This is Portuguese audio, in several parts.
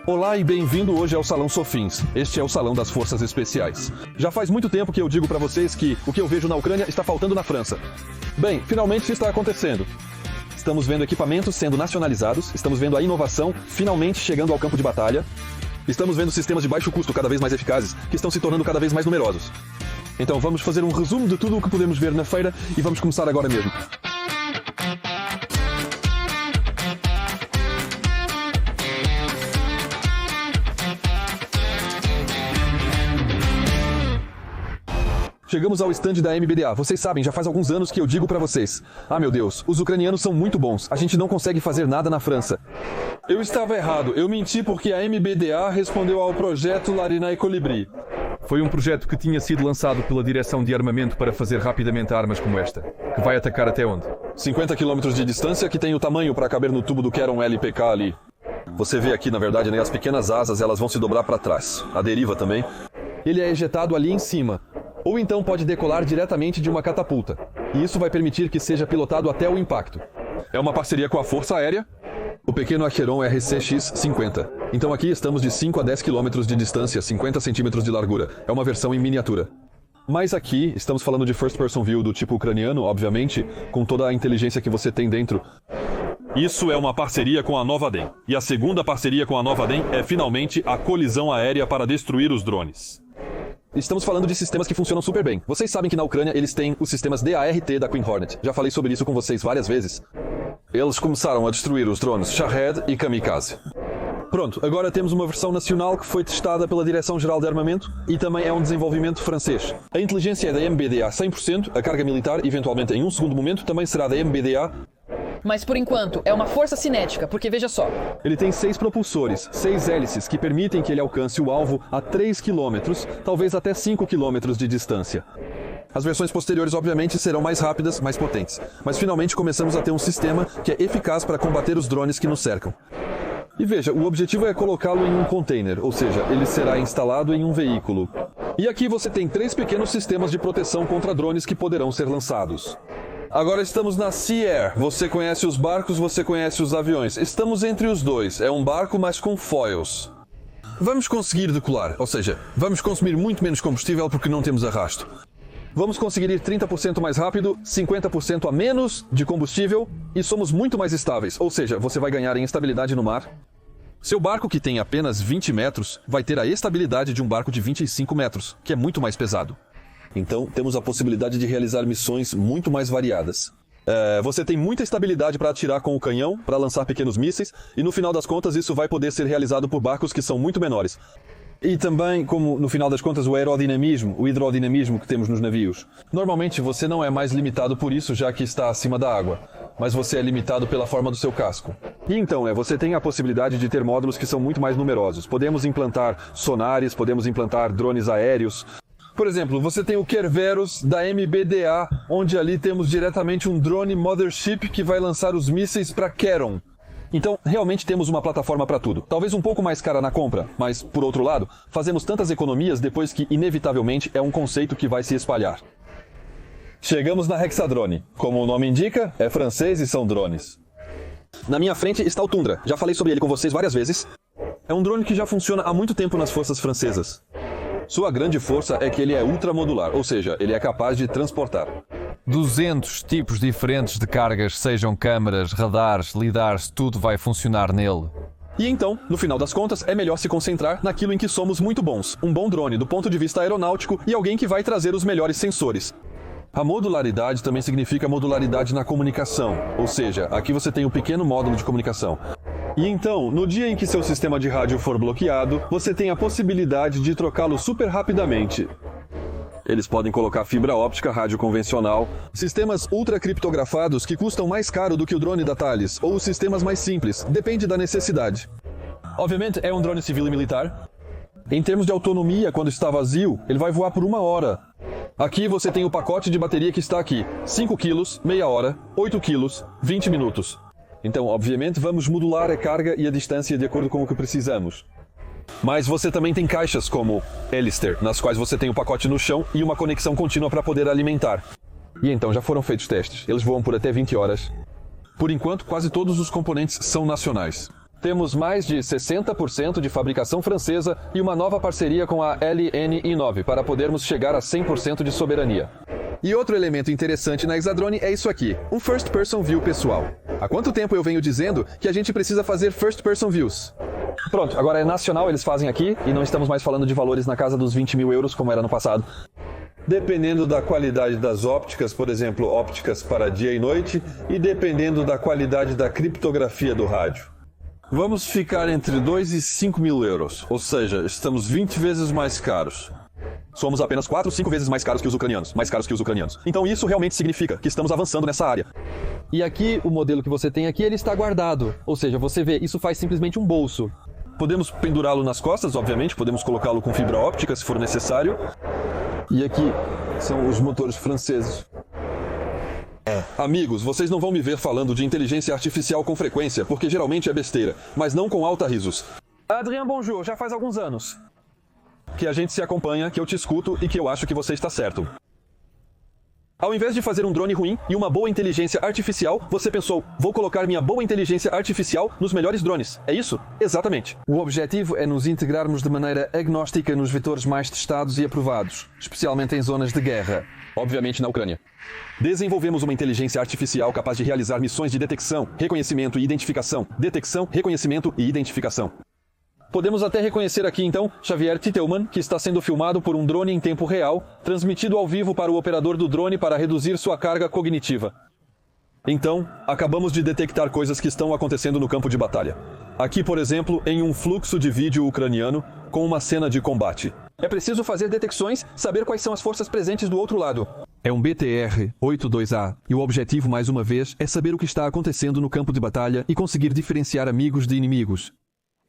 Olá e bem-vindo hoje ao Salão Sofins. Este é o Salão das Forças Especiais. Já faz muito tempo que eu digo pra vocês que o que eu vejo na Ucrânia está faltando na França. Bem, finalmente isso está acontecendo. Estamos vendo equipamentos sendo nacionalizados, estamos vendo a inovação finalmente chegando ao campo de batalha, estamos vendo sistemas de baixo custo cada vez mais eficazes, que estão se tornando cada vez mais numerosos. Então vamos fazer um resumo de tudo o que podemos ver na feira e vamos começar agora mesmo. Chegamos ao stand da MBDA. Vocês sabem, já faz alguns anos que eu digo pra vocês. Ah, meu Deus, os ucranianos são muito bons. A gente não consegue fazer nada na França. Eu estava errado. Eu menti porque a MBDA respondeu ao projeto Larinai Colibri. Foi um projeto que tinha sido lançado pela Direção de Armamento para fazer rapidamente armas como esta, que vai atacar até onde? 50 km de distância, que tem o tamanho para caber no tubo do Keron LPK ali. Você vê aqui, na verdade, né, as pequenas asas, elas vão se dobrar para trás. A deriva também. Ele é ejetado ali em cima. Ou então pode decolar diretamente de uma catapulta. E isso vai permitir que seja pilotado até o impacto. É uma parceria com a Força Aérea, o pequeno Acheron RCX-50. Então aqui estamos de 5 a 10 km de distância, 50 centímetros de largura. É uma versão em miniatura. Mas aqui estamos falando de first person view do tipo ucraniano, obviamente, com toda a inteligência que você tem dentro. Isso é uma parceria com a Nova Den. E a segunda parceria com a Nova Den é finalmente a colisão aérea para destruir os drones. Estamos falando de sistemas que funcionam super bem. Vocês sabem que na Ucrânia eles têm os sistemas DART da Queen Hornet. Já falei sobre isso com vocês várias vezes. Eles começaram a destruir os drones Shahed e Kamikaze. Pronto, agora temos uma versão nacional que foi testada pela Direção-Geral de Armamento e também é um desenvolvimento francês. A inteligência é da MBDA 100%, a carga militar, eventualmente em um segundo momento, também será da MBDA. Mas por enquanto, é uma força cinética, porque veja só. Ele tem 6 propulsores, 6 hélices que permitem que ele alcance o alvo a 3 km, talvez até 5 km de distância. As versões posteriores, obviamente, serão mais rápidas, mais potentes. Mas finalmente começamos a ter um sistema que é eficaz para combater os drones que nos cercam. E veja, o objetivo é colocá-lo em um container, ou seja, ele será instalado em um veículo. E aqui você tem 3 pequenos sistemas de proteção contra drones que poderão ser lançados. Agora estamos na Sea Air. Você conhece os barcos, você conhece os aviões. Estamos entre os dois. É um barco, mas com foils. Vamos conseguir decolar, ou seja, vamos consumir muito menos combustível porque não temos arrasto. Vamos conseguir ir 30% mais rápido, 50% a menos de combustível e somos muito mais estáveis, ou seja, você vai ganhar em estabilidade no mar. Seu barco, que tem apenas 20 metros, vai ter a estabilidade de um barco de 25 metros, que é muito mais pesado. Então, temos a possibilidade de realizar missões muito mais variadas. Você tem muita estabilidade para atirar com o canhão, para lançar pequenos mísseis, e no final das contas isso vai poder ser realizado por barcos que são muito menores. E também, como no final das contas, o aerodinamismo, o hidrodinamismo que temos nos navios. Normalmente você não é mais limitado por isso, já que está acima da água, mas você é limitado pela forma do seu casco. E então, você tem a possibilidade de ter módulos que são muito mais numerosos. Podemos implantar sonares, podemos implantar drones aéreos. Por exemplo, você tem o Kerberos da MBDA, onde ali temos diretamente um drone Mothership que vai lançar os mísseis para Keron. Então, realmente temos uma plataforma para tudo. Talvez um pouco mais cara na compra, mas, por outro lado, fazemos tantas economias depois que, inevitavelmente, é um conceito que vai se espalhar. Chegamos na Hexadrone. Como o nome indica, é francês e são drones. Na minha frente está o Tundra. Já falei sobre ele com vocês várias vezes. É um drone que já funciona há muito tempo nas forças francesas. Sua grande força é que ele é ultramodular, ou seja, ele é capaz de transportar 200 tipos diferentes de cargas, sejam câmaras, radares, lidars, tudo vai funcionar nele. E então, no final das contas, é melhor se concentrar naquilo em que somos muito bons. Um bom drone do ponto de vista aeronáutico e alguém que vai trazer os melhores sensores. A modularidade também significa modularidade na comunicação, ou seja, aqui você tem um pequeno módulo de comunicação. E então, no dia em que seu sistema de rádio for bloqueado, você tem a possibilidade de trocá-lo super rapidamente. Eles podem colocar fibra óptica, rádio convencional, sistemas ultra criptografados que custam mais caro do que o drone da Thales, ou os sistemas mais simples, depende da necessidade. Obviamente é um drone civil e militar. Em termos de autonomia, quando está vazio, ele vai voar por 1 hora. Aqui você tem o pacote de bateria que está aqui, 5 quilos, meia hora, 8 quilos, 20 minutos. Então, obviamente, vamos modular a carga e a distância de acordo com o que precisamos. Mas você também tem caixas como Elister, nas quais você tem o pacote no chão e uma conexão contínua para poder alimentar. E então já foram feitos testes. Eles voam por até 20 horas. Por enquanto, quase todos os componentes são nacionais. Temos mais de 60% de fabricação francesa e uma nova parceria com a LNI9 para podermos chegar a 100% de soberania. E outro elemento interessante na Exadrone é isso aqui, um First Person View pessoal. Há quanto tempo eu venho dizendo que a gente precisa fazer First Person Views? Pronto, agora é nacional, eles fazem aqui e não estamos mais falando de valores na casa dos 20 mil euros como era no passado. Dependendo da qualidade das ópticas, por exemplo, ópticas para dia e noite, e dependendo da qualidade da criptografia do rádio. Vamos ficar entre 2 e 5 mil euros, ou seja, estamos 20 vezes mais caros. Somos apenas 4 ou 5 vezes mais caros que os ucranianos, Então isso realmente significa que estamos avançando nessa área. E aqui, o modelo que você tem aqui, ele está guardado. Ou seja, você vê, isso faz simplesmente um bolso. Podemos pendurá-lo nas costas, obviamente, podemos colocá-lo com fibra óptica se for necessário. E aqui são os motores franceses. Amigos, vocês não vão me ver falando de inteligência artificial com frequência, porque geralmente é besteira, mas não com alta risos. Adrien, bonjour, já faz alguns anos que a gente se acompanha, que eu te escuto e que eu acho que você está certo. Ao invés de fazer um drone ruim e uma boa inteligência artificial, você pensou, vou colocar minha boa inteligência artificial nos melhores drones. É isso? Exatamente. O objetivo é nos integrarmos de maneira agnóstica nos vetores mais testados e aprovados, especialmente em zonas de guerra. Obviamente na Ucrânia. Desenvolvemos uma inteligência artificial capaz de realizar missões de detecção, reconhecimento e identificação. Detecção, reconhecimento e identificação. Podemos até reconhecer aqui então Xavier Titelman, que está sendo filmado por um drone em tempo real, transmitido ao vivo para o operador do drone para reduzir sua carga cognitiva. Então, acabamos de detectar coisas que estão acontecendo no campo de batalha. Aqui, por exemplo, em um fluxo de vídeo ucraniano com uma cena de combate. É preciso fazer detecções, saber quais são as forças presentes do outro lado. É um BTR-82A e o objetivo, mais uma vez, é saber o que está acontecendo no campo de batalha e conseguir diferenciar amigos de inimigos.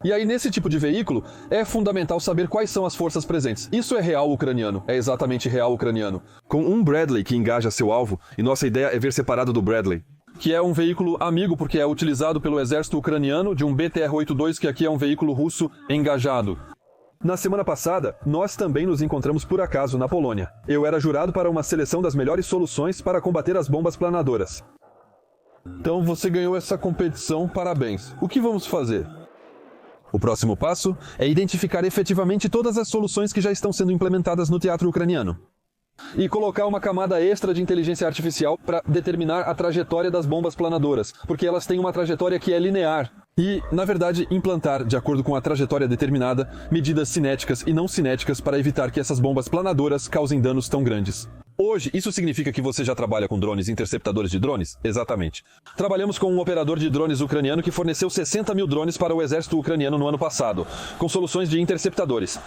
E aí, nesse tipo de veículo, é fundamental saber quais são as forças presentes. Isso é real ucraniano, é exatamente real ucraniano. Com um Bradley que engaja seu alvo, e nossa ideia é ver separado do Bradley, que é um veículo amigo porque é utilizado pelo exército ucraniano, de um BTR-82 que aqui é um veículo russo engajado. Na semana passada, nós também nos encontramos por acaso na Polônia. Eu era jurado para uma seleção das melhores soluções para combater as bombas planadoras. Então você ganhou essa competição, parabéns. O que vamos fazer? O próximo passo é identificar efetivamente todas as soluções que já estão sendo implementadas no teatro ucraniano. E colocar uma camada extra de inteligência artificial para determinar a trajetória das bombas planadoras, porque elas têm uma trajetória que é linear. E, na verdade, implantar, de acordo com a trajetória determinada, medidas cinéticas e não cinéticas para evitar que essas bombas planadoras causem danos tão grandes. Hoje, isso significa que você já trabalha com drones interceptadores de drones? Exatamente. Trabalhamos com um operador de drones ucraniano que forneceu 60 mil drones para o exército ucraniano no ano passado, com soluções de interceptadores.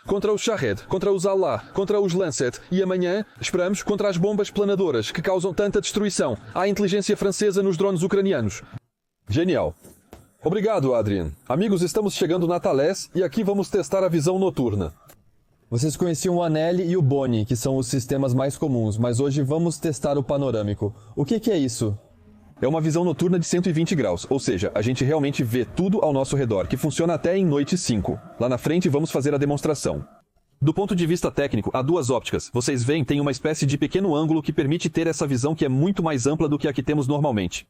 Contra os Shahed, contra os Allah, contra os Lancet e amanhã esperamos contra as bombas planadoras que causam tanta destruição. Há inteligência francesa nos drones ucranianos. Genial. Obrigado, Adrien. Amigos, estamos chegando na Thales e aqui vamos testar a visão noturna. Vocês conheciam o Anel e o Boni, que são os sistemas mais comuns, mas hoje vamos testar o panorâmico. O que é isso? É uma visão noturna de 120 graus, ou seja, a gente realmente vê tudo ao nosso redor, que funciona até em noite 5. Lá na frente vamos fazer a demonstração. Do ponto de vista técnico, há duas ópticas. Vocês veem, tem uma espécie de pequeno ângulo que permite ter essa visão que é muito mais ampla do que a que temos normalmente.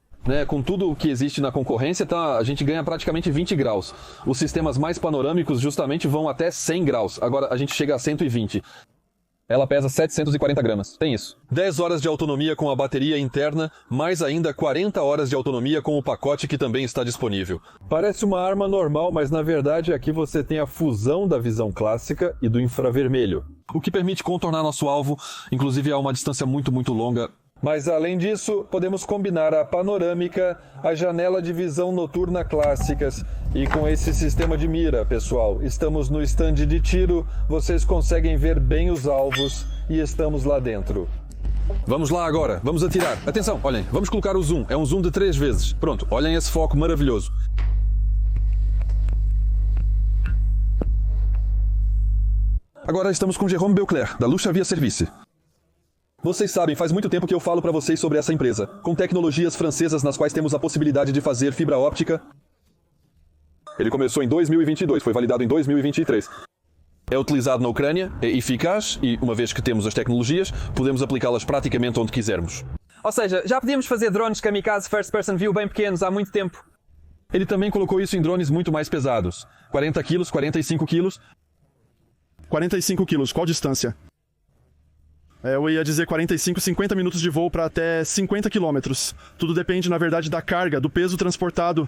Com tudo o que existe na concorrência, a gente ganha praticamente 20 graus. Os sistemas mais panorâmicos justamente vão até 100 graus. Agora a gente chega a 120. Ela pesa 740 gramas. Tem isso. 10 horas de autonomia com a bateria interna, mais ainda 40 horas de autonomia com o pacote que também está disponível. Parece uma arma normal, mas na verdade aqui você tem a fusão da visão clássica e do infravermelho, o que permite contornar nosso alvo, inclusive a uma distância muito longa. Mas além disso, podemos combinar a panorâmica, a janela de visão noturna clássicas e com esse sistema de mira, pessoal. Estamos no stand de tiro, vocês conseguem ver bem os alvos e estamos lá dentro. Vamos lá agora, vamos atirar. Atenção, olhem, vamos colocar o zoom. É um zoom de 3 vezes. Pronto, olhem esse foco maravilhoso. Agora estamos com Jérôme Beauclerc, da Lucha Via Service. Vocês sabem, faz muito tempo que eu falo para vocês sobre essa empresa, com tecnologias francesas nas quais temos a possibilidade de fazer fibra óptica. Ele começou em 2022, foi validado em 2023. É utilizado na Ucrânia, é eficaz e, uma vez que temos as tecnologias, podemos aplicá-las praticamente onde quisermos. Ou seja, já podíamos fazer drones kamikaze first person view bem pequenos há muito tempo. Ele também colocou isso em drones muito mais pesados. 40 quilos, 45 quilos. 45 quilos, qual distância? Eu ia dizer 45, 50 minutos de voo para até 50 quilômetros. Tudo depende, na verdade, da carga, do peso transportado.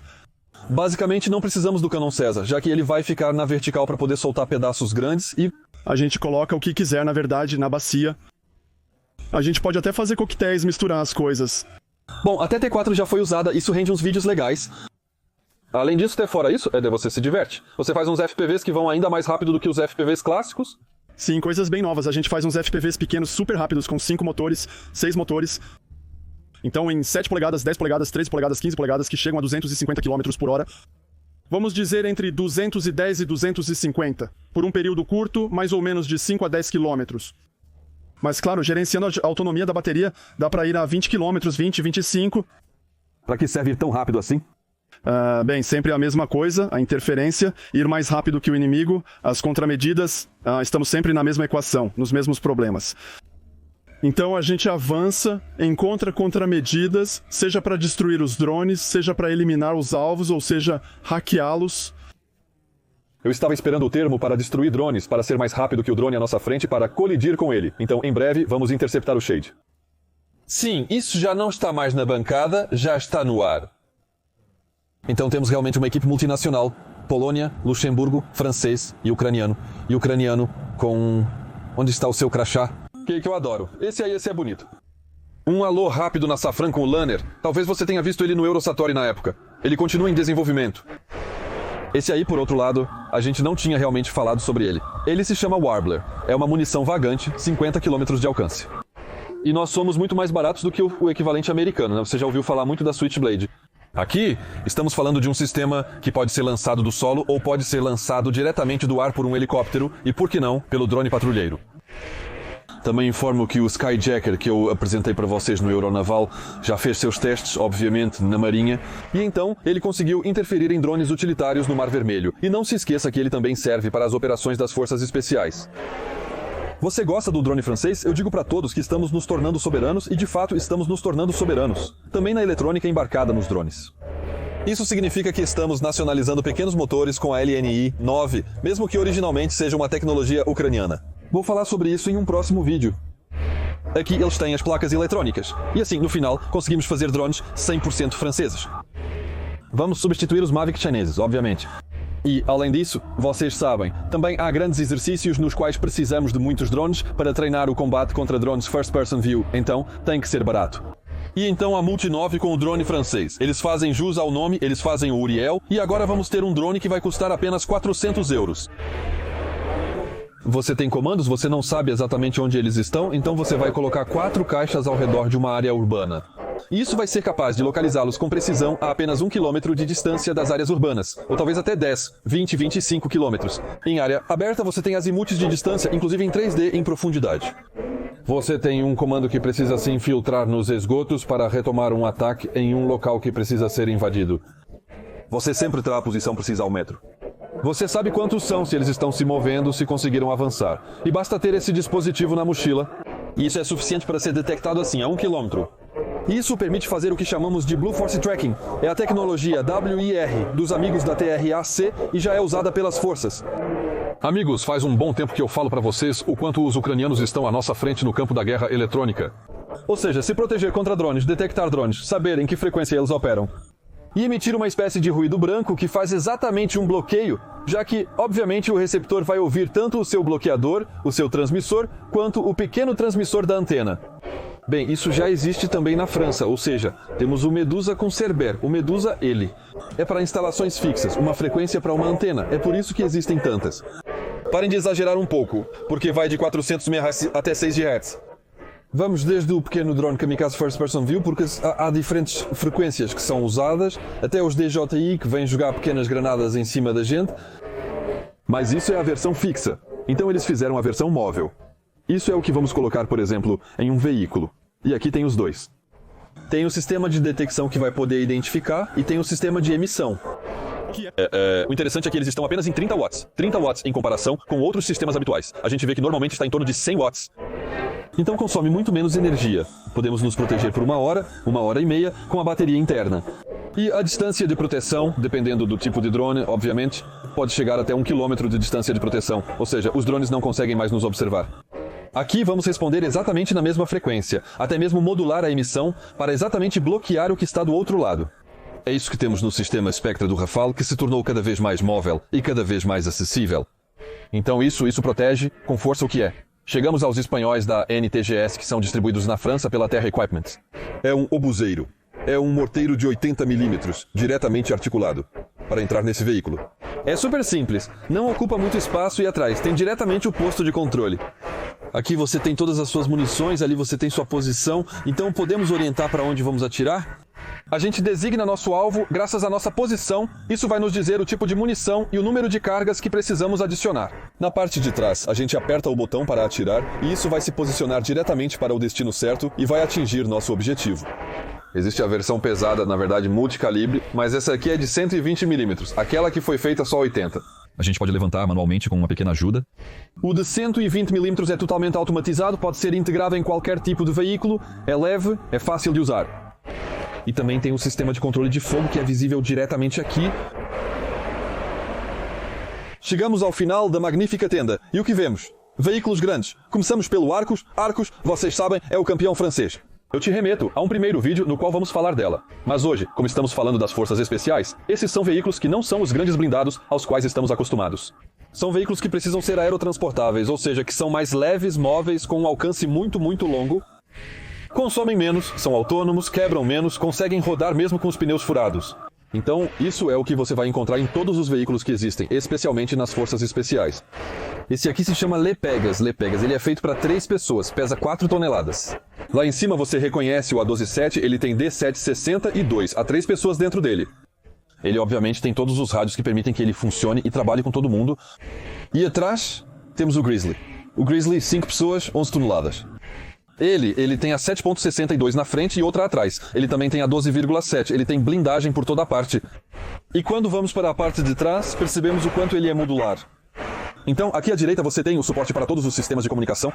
Basicamente, não precisamos do canhão César, já que ele vai ficar na vertical para poder soltar pedaços grandes e... A gente coloca o que quiser, na verdade, na bacia. A gente pode até fazer coquetéis, misturar as coisas. Bom, até T4 já foi usada, isso rende uns vídeos legais. Além disso, até fora isso, você se diverte. Você faz uns FPVs que vão ainda mais rápido do que os FPVs clássicos. Sim, coisas bem novas. A gente faz uns FPVs pequenos super rápidos, com 5 motores, 6 motores. Então, em 7 polegadas, 10 polegadas, 13 polegadas, 15 polegadas, que chegam a 250 km por hora. Vamos dizer entre 210 e 250, por um período curto, mais ou menos de 5 a 10 km. Mas, claro, gerenciando a autonomia da bateria, dá para ir a 20 km, 20, 25. Para que serve ir tão rápido assim? Bem, sempre a mesma coisa, a interferência, ir mais rápido que o inimigo, as contramedidas, estamos sempre na mesma equação, nos mesmos problemas. Então a gente avança, encontra contramedidas, seja para destruir os drones, seja para eliminar os alvos, ou seja, hackeá-los. Eu estava esperando o termo para destruir drones, para ser mais rápido que o drone à nossa frente, para colidir com ele. Então, em breve, vamos interceptar o Shade. Sim, isso já não está mais na bancada, já está no ar. Então temos realmente uma equipe multinacional. Polônia, Luxemburgo, francês e ucraniano. E ucraniano com... Onde está o seu crachá? Que eu adoro. Esse é bonito. Um alô rápido na Safran com o Lanner. Talvez você tenha visto ele no Eurosatori na época. Ele continua em desenvolvimento. Esse aí, por outro lado, a gente não tinha realmente falado sobre ele. Ele se chama Warbler. É uma munição vagante, 50 km de alcance. E nós somos muito mais baratos do que o equivalente americano, né? Você já ouviu falar muito da Switchblade. Aqui, estamos falando de um sistema que pode ser lançado do solo ou pode ser lançado diretamente do ar por um helicóptero e, por que não, pelo drone patrulheiro. Também informo que o Skyjacker que eu apresentei para vocês no Euronaval já fez seus testes, obviamente, na Marinha, e então ele conseguiu interferir em drones utilitários no Mar Vermelho. E não se esqueça que ele também serve para as operações das Forças Especiais. Você gosta do drone francês? Eu digo para todos que estamos nos tornando soberanos e, de fato, estamos nos tornando soberanos. Também na eletrônica embarcada nos drones. Isso significa que estamos nacionalizando pequenos motores com a LNI 9, mesmo que originalmente seja uma tecnologia ucraniana. Vou falar sobre isso em um próximo vídeo. Aqui eles têm as placas eletrônicas. E assim, no final, conseguimos fazer drones 100% franceses. Vamos substituir os Mavic chineses, obviamente. E, além disso, vocês sabem, também há grandes exercícios nos quais precisamos de muitos drones para treinar o combate contra drones First Person View, então tem que ser barato. E então a Multi-9 com o drone francês. Eles fazem jus ao nome, eles fazem o Uriel, e agora vamos ter um drone que vai custar apenas 400 euros. Você tem comandos, você não sabe exatamente onde eles estão, então você vai colocar 4 caixas ao redor de uma área urbana. E isso vai ser capaz de localizá-los com precisão a apenas 1 km de distância das áreas urbanas, ou talvez até 10, 20, 25 km. Em área aberta você tem azimuths de distância, inclusive em 3D em profundidade. Você tem um comando que precisa se infiltrar nos esgotos para retomar um ataque em um local que precisa ser invadido. Você sempre terá a posição precisa ao metro. Você sabe quantos são, se eles estão se movendo, se conseguiram avançar. E basta ter esse dispositivo na mochila. E isso é suficiente para ser detectado assim, a 1 km. Isso permite fazer o que chamamos de Blue Force Tracking. É a tecnologia WIR dos amigos da TRAC e já é usada pelas forças. Amigos, faz um bom tempo que eu falo para vocês o quanto os ucranianos estão à nossa frente no campo da guerra eletrônica. Ou seja, se proteger contra drones, detectar drones, saber em que frequência eles operam. E emitir uma espécie de ruído branco que faz exatamente um bloqueio, já que, obviamente, o receptor vai ouvir tanto o seu bloqueador, o seu transmissor, quanto o pequeno transmissor da antena. Bem, isso já existe também na França, ou seja, temos o Medusa com Cerber, o Medusa ele. É para instalações fixas, uma frequência para uma antena, é por isso que existem tantas. Parem de exagerar um pouco, porque vai de 400 MHz até 6 GHz. Vamos desde o pequeno drone Kamikaze First Person View, porque há diferentes frequências que são usadas, até os DJI que vêm jogar pequenas granadas em cima da gente. Mas isso é a versão fixa, então eles fizeram a versão móvel. Isso é o que vamos colocar, por exemplo, em um veículo. E aqui tem os dois. Tem o sistema de detecção que vai poder identificar e tem o sistema de emissão. O interessante é que eles estão apenas em 30 watts. 30 watts em comparação com outros sistemas habituais. A gente vê que normalmente está em torno de 100 watts. Então consome muito menos energia. Podemos nos proteger por 1 hora e meia com a bateria interna. E a distância de proteção, dependendo do tipo de drone, obviamente, pode chegar até 1 quilômetro de distância de proteção, ou seja, os drones não conseguem mais nos observar. Aqui vamos responder exatamente na mesma frequência, até mesmo modular a emissão para exatamente bloquear o que está do outro lado. É isso que temos no sistema Spectra do Rafale, que se tornou cada vez mais móvel e cada vez mais acessível. Então isso protege com força o que é. Chegamos aos espanhóis da NTGS, que são distribuídos na França pela Terra Equipment. É um obuseiro. É um morteiro de 80 milímetros, diretamente articulado, para entrar nesse veículo. É super simples, não ocupa muito espaço e atrás tem diretamente o posto de controle. Aqui você tem todas as suas munições, ali você tem sua posição, então podemos orientar para onde vamos atirar? A gente designa nosso alvo graças à nossa posição, isso vai nos dizer o tipo de munição e o número de cargas que precisamos adicionar. Na parte de trás, a gente aperta o botão para atirar e isso vai se posicionar diretamente para o destino certo e vai atingir nosso objetivo. Existe a versão pesada, na verdade multicalibre, mas essa aqui é de 120 milímetros, aquela que foi feita só 80. A gente pode levantar manualmente com uma pequena ajuda. O de 120 milímetros é totalmente automatizado, pode ser integrado em qualquer tipo de veículo, é leve, é fácil de usar. E também tem um sistema de controle de fogo que é visível diretamente aqui. Chegamos ao final da magnífica tenda. E o que vemos? Veículos grandes. Começamos pelo Arcos. Arcos, vocês sabem, é o campeão francês. Eu te remeto a um primeiro vídeo no qual vamos falar dela. Mas hoje, como estamos falando das forças especiais, esses são veículos que não são os grandes blindados aos quais estamos acostumados. São veículos que precisam ser aerotransportáveis, ou seja, que são mais leves, móveis, com um alcance muito longo. Consomem menos, são autônomos, quebram menos, conseguem rodar mesmo com os pneus furados. Então, isso é o que você vai encontrar em todos os veículos que existem, especialmente nas forças especiais. Esse aqui se chama Le Pegas. Ele é feito para 3 pessoas, pesa 4 toneladas. Lá em cima você reconhece o A127, ele tem D760 e 2, há 3 pessoas dentro dele. Ele obviamente tem todos os rádios que permitem que ele funcione e trabalhe com todo mundo. E atrás temos o Grizzly. O Grizzly, 5 pessoas, 11 toneladas. Ele tem a 7.62 na frente e outra atrás. Ele também tem a 12,7. Ele tem blindagem por toda a parte. E quando vamos para a parte de trás, percebemos o quanto ele é modular. Então, aqui à direita você tem o suporte para todos os sistemas de comunicação.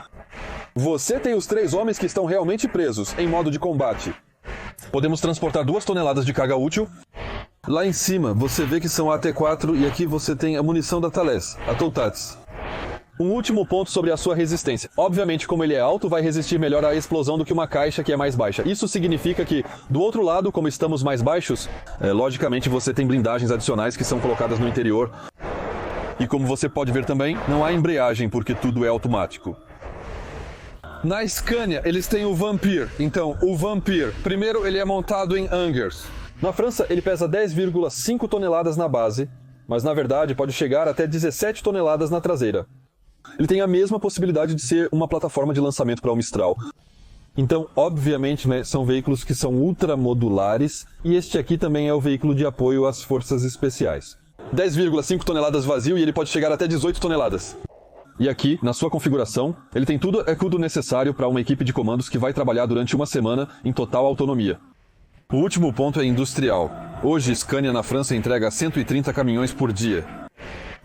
Você tem os 3 homens que estão realmente presos, em modo de combate. Podemos transportar 2 toneladas de carga útil. Lá em cima, você vê que são AT-4 e aqui você tem a munição da Thales, a Toltats. Um último ponto sobre a sua resistência. Obviamente, como ele é alto, vai resistir melhor à explosão do que uma caixa que é mais baixa. Isso significa que, do outro lado, como estamos mais baixos, logicamente você tem blindagens adicionais que são colocadas no interior. E como você pode ver também, não há embreagem porque tudo é automático. Na Scania, eles têm o Vampire. Então, o Vampire, primeiro ele é montado em hangars. Na França, ele pesa 10,5 toneladas na base, mas na verdade pode chegar até 17 toneladas na traseira. Ele tem a mesma possibilidade de ser uma plataforma de lançamento para o Mistral. Então, obviamente, são veículos que são ultramodulares, e este aqui também é o veículo de apoio às forças especiais. 10,5 toneladas vazio e ele pode chegar até 18 toneladas. E aqui, na sua configuração, ele tem tudo necessário para uma equipe de comandos que vai trabalhar durante uma semana em total autonomia. O último ponto é industrial. Hoje, Scania na França entrega 130 caminhões por dia.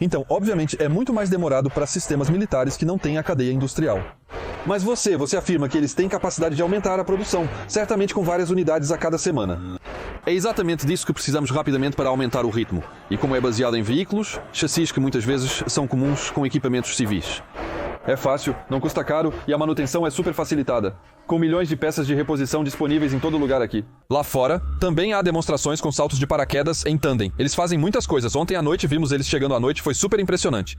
Então, obviamente, é muito mais demorado para sistemas militares que não têm a cadeia industrial. Mas você afirma que eles têm capacidade de aumentar a produção, certamente com várias unidades a cada semana. É exatamente disso que precisamos rapidamente para aumentar o ritmo. E como é baseado em veículos, chassis que muitas vezes são comuns com equipamentos civis. É fácil, não custa caro e a manutenção é super facilitada, com milhões de peças de reposição disponíveis em todo lugar aqui. Lá fora, também há demonstrações com saltos de paraquedas em tandem. Eles fazem muitas coisas. Ontem à noite vimos eles chegando à noite, foi super impressionante.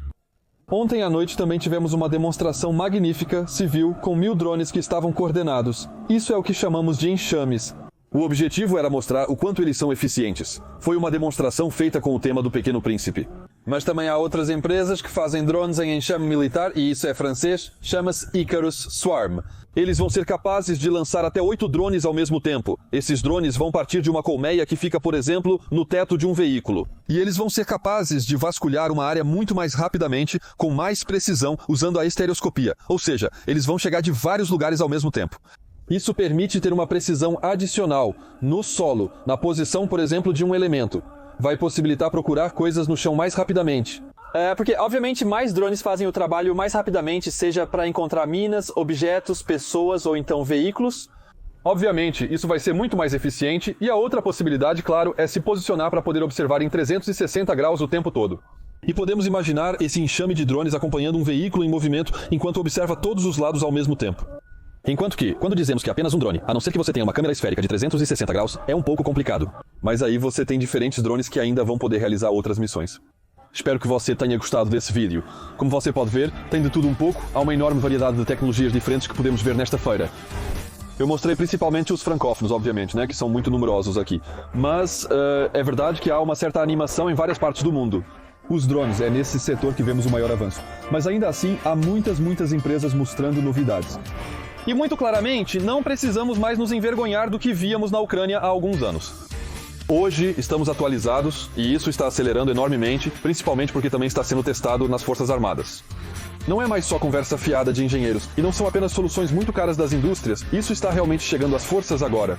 Ontem à noite também tivemos uma demonstração magnífica, civil, com 1000 drones que estavam coordenados. Isso é o que chamamos de enxames. O objetivo era mostrar o quanto eles são eficientes. Foi uma demonstração feita com o tema do Pequeno Príncipe. Mas também há outras empresas que fazem drones em enxame militar, e isso é francês, chama-se Icarus Swarm. Eles vão ser capazes de lançar até 8 drones ao mesmo tempo. Esses drones vão partir de uma colmeia que fica, por exemplo, no teto de um veículo. E eles vão ser capazes de vasculhar uma área muito mais rapidamente, com mais precisão, usando a estereoscopia. Ou seja, eles vão chegar de vários lugares ao mesmo tempo. Isso permite ter uma precisão adicional no solo, na posição, por exemplo, de um elemento. Vai possibilitar procurar coisas no chão mais rapidamente. Porque, obviamente, mais drones fazem o trabalho mais rapidamente, seja para encontrar minas, objetos, pessoas ou então veículos. Obviamente, isso vai ser muito mais eficiente e a outra possibilidade, claro, é se posicionar para poder observar em 360 graus o tempo todo. E podemos imaginar esse enxame de drones acompanhando um veículo em movimento enquanto observa todos os lados ao mesmo tempo. Enquanto que, quando dizemos que é apenas um drone, a não ser que você tenha uma câmera esférica de 360 graus, é um pouco complicado. Mas aí você tem diferentes drones que ainda vão poder realizar outras missões. Espero que você tenha gostado desse vídeo. Como você pode ver, tem de tudo um pouco, há uma enorme variedade de tecnologias diferentes que podemos ver nesta feira. Eu mostrei principalmente os francófonos, obviamente, né, que são muito numerosos aqui. Mas é verdade que há uma certa animação em várias partes do mundo. Os drones é nesse setor que vemos o maior avanço. Mas ainda assim, há muitas empresas mostrando novidades. E muito claramente, não precisamos mais nos envergonhar do que víamos na Ucrânia há alguns anos. Hoje estamos atualizados e isso está acelerando enormemente, principalmente porque também está sendo testado nas Forças Armadas. Não é mais só conversa fiada de engenheiros, e não são apenas soluções muito caras das indústrias, isso está realmente chegando às forças agora.